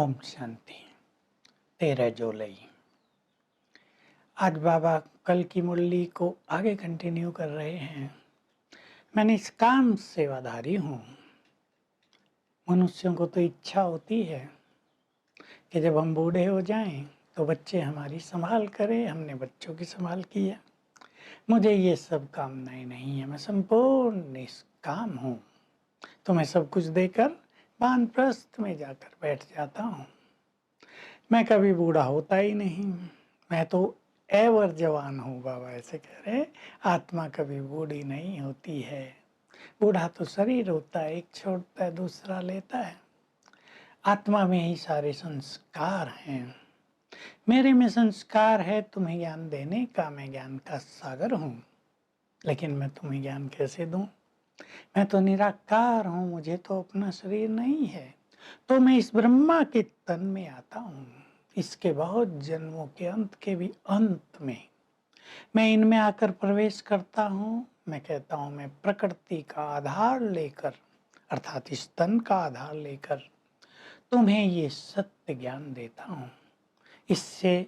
ओम शांति। 13 जुलाई। आज बाबा कल की मुरली को आगे कंटिन्यू कर रहे हैं। मैं निष्काम सेवाधारी हूँ। मनुष्यों को तो इच्छा होती है कि जब हम बूढ़े हो जाएं तो बच्चे हमारी संभाल करें। हमने बच्चों की संभाल की है। मुझे ये सब कामनाएं नहीं है। मैं संपूर्ण निष्काम हूँ। तो मैं सब कुछ देकर वानप्रस्थ में जाकर बैठ जाता हूँ। मैं कभी बूढ़ा होता ही नहीं। मैं तो एवर जवान हूँ। बाबा ऐसे कह रहे हैं, आत्मा कभी बूढ़ी नहीं होती है। बूढ़ा तो शरीर होता है, एक छोड़ता है दूसरा लेता है। आत्मा में ही सारे संस्कार हैं। मेरे में संस्कार है तुम्हें ज्ञान देने का। मैं ज्ञान का सागर हूँ, लेकिन मैं तुम्हें ज्ञान कैसे दूं? मैं तो निराकार हूँ, मुझे तो अपना शरीर नहीं है। तो मैं इस ब्रह्मा के तन में आता हूँ। इसके बहुत जन्मों के अंत के भी अंत में मैं इनमें आकर प्रवेश करता हूँ। मैं कहता हूँ मैं प्रकृति का आधार लेकर, अर्थात इस तन का आधार लेकर तुम्हें ये सत्य ज्ञान देता हूँ। इससे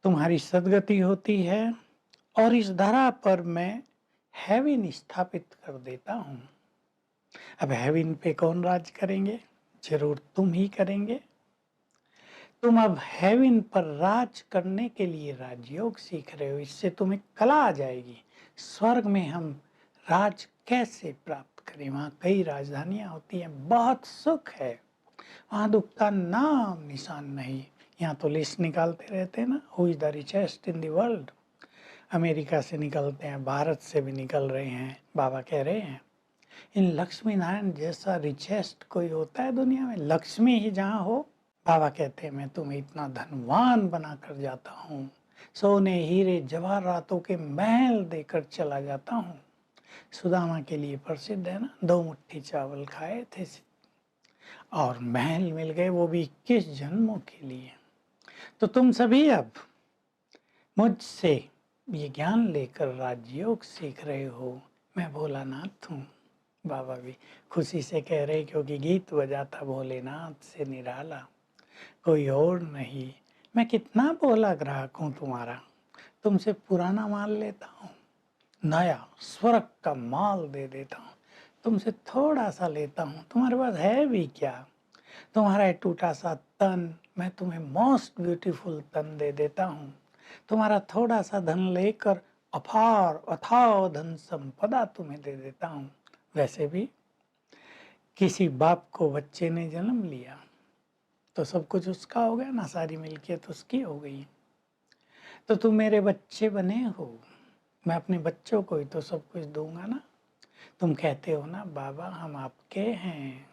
तुम्हारी सद्गति होती है और इस धरा पर मैं हेवन स्थापित कर देता हूँ। अब हेवन पे कौन राज करेंगे? जरूर तुम ही करेंगे। तुम अब हेवन पर राज करने के लिए राजयोग सीख रहे हो। इससे तुम्हें कला आ जाएगी। स्वर्ग में हम राज कैसे प्राप्त करें? वहाँ कई राजधानियाँ होती हैं, बहुत सुख है। वहाँ दुख का नाम निशान नहीं। यहाँ तो लिस्ट निकालते रहते हैं ना, who is the richest in the world. America से निकलते हैं, भारत से भी निकल रहे हैं। बाबा कह रहे हैं इन लक्ष्मी नारायण जैसा रिचेस्ट कोई होता है दुनिया में? लक्ष्मी ही जहाँ हो। बाबा कहते हैं मैं तुम्हें इतना धनवान बना कर जाता हूँ, सोने हीरे जवाहरातों के महल देकर चला जाता हूँ। सुदामा के लिए प्रसिद्ध है ना, 2 मुट्ठी चावल खाए थे और महल मिल गए, वो भी 21 जन्मों के लिए। तो तुम सभी अब मुझसे ये ज्ञान लेकर राजयोग सीख रहे हो। मैं भोलानाथ हूँ। बाबा भी खुशी से कह रहे, क्योंकि गीत बजाता भोलेनाथ से निराला कोई और नहीं। मैं कितना भोला ग्राहक हूँ तुम्हारा। तुमसे पुराना माल लेता हूँ, नया स्वर्ग का माल दे देता हूँ। तुमसे थोड़ा सा लेता हूँ, तुम्हारे पास है भी क्या? तुम्हारा टूटा सा तन, मैं तुम्हें मोस्ट ब्यूटीफुल तन दे देता हूँ। तुम्हारा थोड़ा सा धन लेकर अपार अथाह धन संपदा तुम्हें दे देता हूँ। वैसे भी किसी बाप को बच्चे ने जन्म लिया तो सब कुछ उसका हो गया ना, सारी मिल्कियत उसकी हो गई। तो तुम मेरे बच्चे बने हो, मैं अपने बच्चों को ही तो सब कुछ दूंगा ना। तुम कहते हो ना बाबा हम आपके हैं।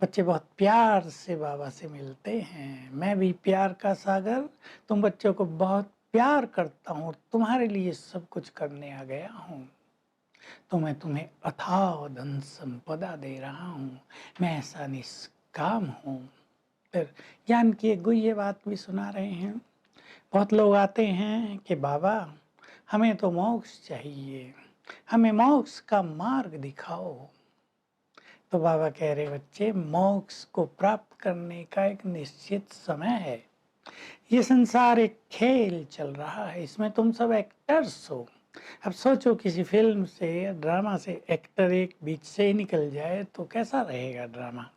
बच्चे बहुत प्यार से बाबा से मिलते हैं। मैं भी प्यार का सागर, तुम बच्चों को बहुत प्यार करता हूँ, तुम्हारे लिए सब कुछ करने आ गया हूँ। तो मैं तुम्हें अथाह धन संपदा दे रहा हूँ। मैं ऐसा निष्काम हूँ। फिर ज्ञान की एक गुह्य बात भी सुना रहे हैं। बहुत लोग आते हैं कि बाबा हमें तो मोक्ष चाहिए, हमें मोक्ष का मार्ग दिखाओ। तो बाबा कह रहे बच्चे, मोक्ष को प्राप्त करने का एक निश्चित समय है। ये संसार एक खेल चल रहा है, इसमें तुम सब एक्टर्स हो। अब सोचो किसी फिल्म से या ड्रामा से एक्टर एक बीच से ही निकल जाए तो कैसा रहेगा ड्रामा?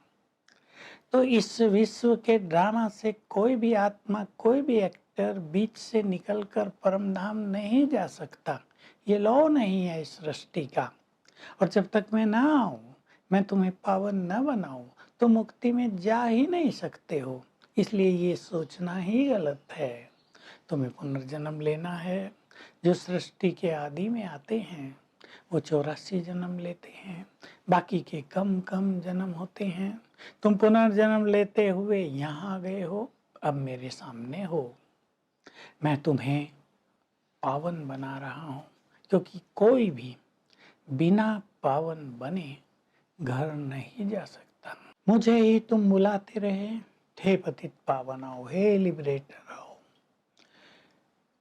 तो इस विश्व के ड्रामा से कोई भी आत्मा, कोई भी एक्टर बीच से निकलकर परम धाम नहीं जा सकता। ये लॉ नहीं है इस सृष्टि का। और जब तक मैं ना आऊं, मैं तुम्हें पावन न बनाऊं, तो मुक्ति में जा ही नहीं सकते हो। इसलिए ये सोचना ही गलत है। तुम्हें पुनर्जन्म लेना है। जो सृष्टि के आदि में आते हैं वो 84 जन्म लेते हैं, बाकी के कम कम जन्म होते हैं। तुम पुनर्जन्म लेते हुए यहाँ आ गए हो, अब मेरे सामने हो। मैं तुम्हें पावन बना रहा हूँ, क्योंकि कोई भी बिना पावन बने घर नहीं जा सकता। मुझे ही तुम बुलाते रहे, हे पतित पावन आओ, हे लिबरेटर आओ।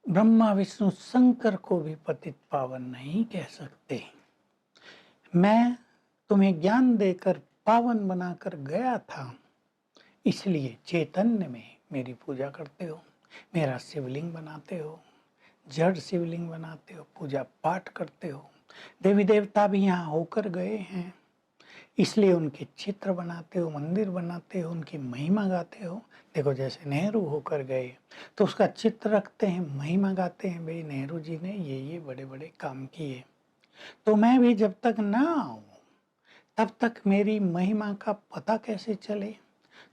ब्रह्मा विष्णु शंकर को भी पतित पावन नहीं कह सकते। मैं तुम्हें ज्ञान देकर पावन बनाकर गया था, इसलिए चैतन्य में मेरी पूजा करते हो, मेरा शिवलिंग बनाते हो, जड़ शिवलिंग बनाते हो, पूजा पाठ करते हो। देवी देवता भी यहाँ होकर गए हैं, इसलिए उनके चित्र बनाते हो, मंदिर बनाते हो, उनकी महिमा गाते हो। देखो जैसे नेहरू होकर गए तो उसका चित्र रखते हैं, महिमा गाते हैं, भाई नेहरू जी ने ये बड़े बड़े काम किए। तो मैं भी जब तक ना आऊँ तब तक मेरी महिमा का पता कैसे चले?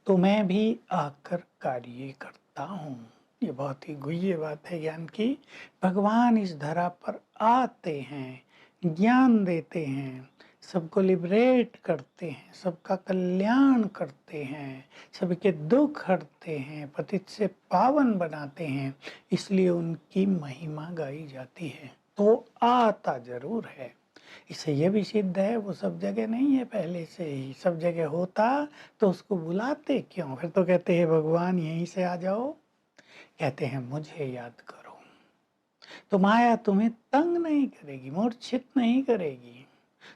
तो मैं भी आकर कार्य करता हूँ। ये बहुत ही गुह्य बात है ज्ञान की। भगवान इस धरा पर आते हैं, ज्ञान देते हैं, सबको लिबरेट करते हैं, सबका कल्याण करते हैं, सबके दुख हरते हैं, पतित से पावन बनाते हैं, इसलिए उनकी महिमा गाई जाती है। तो आता जरूर है, इससे ये भी सिद्ध है वो सब जगह नहीं है, पहले से ही सब जगह होता तो उसको बुलाते क्यों? फिर तो कहते हैं भगवान यहीं से आ जाओ, कहते हैं मुझे याद करो। तो माया तुम्हें तंग नहीं करेगी, मूर्छित नहीं करेगी,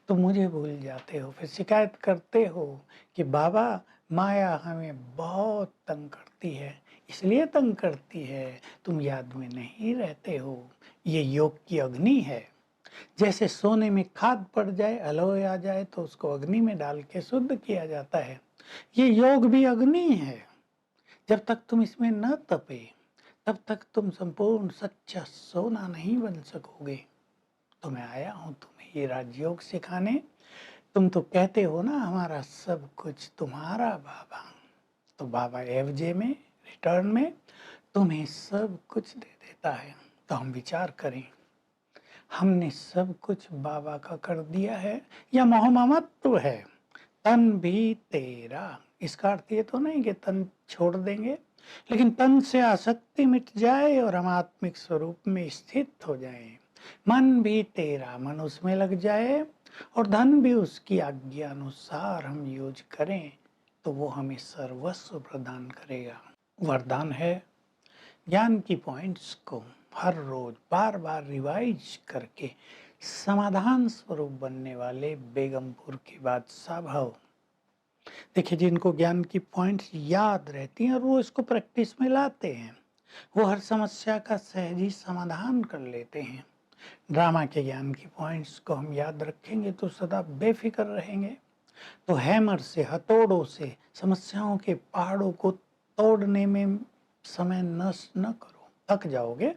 तो मुझे भूल जाते हो, फिर शिकायत करते हो कि बाबा माया हमें बहुत तंग करती है। इसलिए तंग करती है, तुम याद में नहीं रहते हो। ये योग की अग्नि है। जैसे सोने में खाद पड़ जाए, अलॉय आ जाए तो उसको अग्नि में डाल के शुद्ध किया जाता है। ये योग भी अग्नि है। जब तक तुम इसमें न तपे तब तक तुम संपूर्ण सच्चा सोना नहीं बन सकोगे। तो मैं आया हूँ तुम्हें ये राजयोग सिखाने। तुम तो कहते हो ना हमारा सब कुछ तुम्हारा बाबा, तो बाबा एवजे में, रिटर्न में तुम्हें सब कुछ दे देता है। तो हम विचार करें, हमने सब कुछ बाबा का कर दिया है या मोहम्मद है? तन भी तेरा, इसका अर्थ ये तो नहीं कि तन छोड़ देंगे, लेकिन तन से आसक्ति मिट जाए और हम आत्मिक स्वरूप में स्थित हो जाएं। मन भी तेरा, मन उसमें लग जाए, और धन भी उसकी आज्ञा अनुसार हम यूज करें तो वो हमें सर्वस्व प्रदान करेगा। वरदान है ज्ञान की पॉइंट्स को हर रोज बार बार रिवाइज करके समाधान स्वरूप बनने वाले बेगमपुर के बादशाह भव। देखिए जिनको ज्ञान की पॉइंट्स याद रहती हैं और वो इसको प्रैक्टिस में लाते हैं, वो हर समस्या का सहज ही समाधान कर लेते हैं। ड्रामा के ज्ञान की पॉइंट्स को हम याद रखेंगे तो सदा बेफिक्र रहेंगे। तो हैमर से, हथौड़ों से समस्याओं के पहाड़ों को तोड़ने में समय नष्ट न करो, थक जाओगे।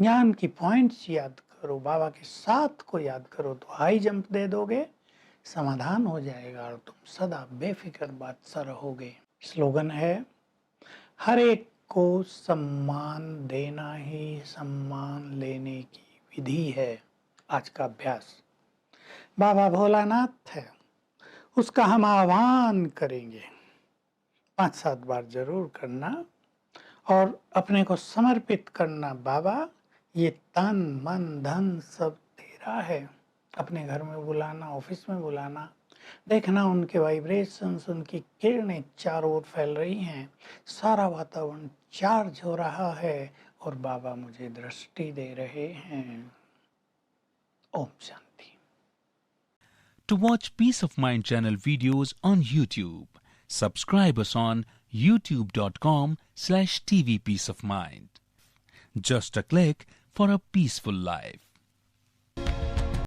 ज्ञान की पॉइंट्स याद करो, बाबा के साथ को याद करो तो हाई जंप दे दोगे, समाधान हो जाएगा और तुम सदा बेफिक्र बादशाह रहोगे। स्लोगन है, हर एक को सम्मान देना ही सम्मान लेने की विधि है। आज का अभ्यास, बाबा भोलानाथ है, उसका हम आह्वान करेंगे 5-7 बार जरूर करना और अपने को समर्पित करना। बाबा ये तन मन धन सब तेरा है। अपने घर में बुलाना, ऑफिस में बुलाना, देखना उनके वाइब्रेशंस, उनकी किरणें चारों ओर फैल रही हैं, सारा वातावरण चार्ज हो रहा है और बाबा मुझे दृष्टि दे रहे हैं। Om Shanti. To watch Peace of Mind channel videos on YouTube, subscribe us on youtube.com/tvpeaceofmind. Just a click for a peaceful life.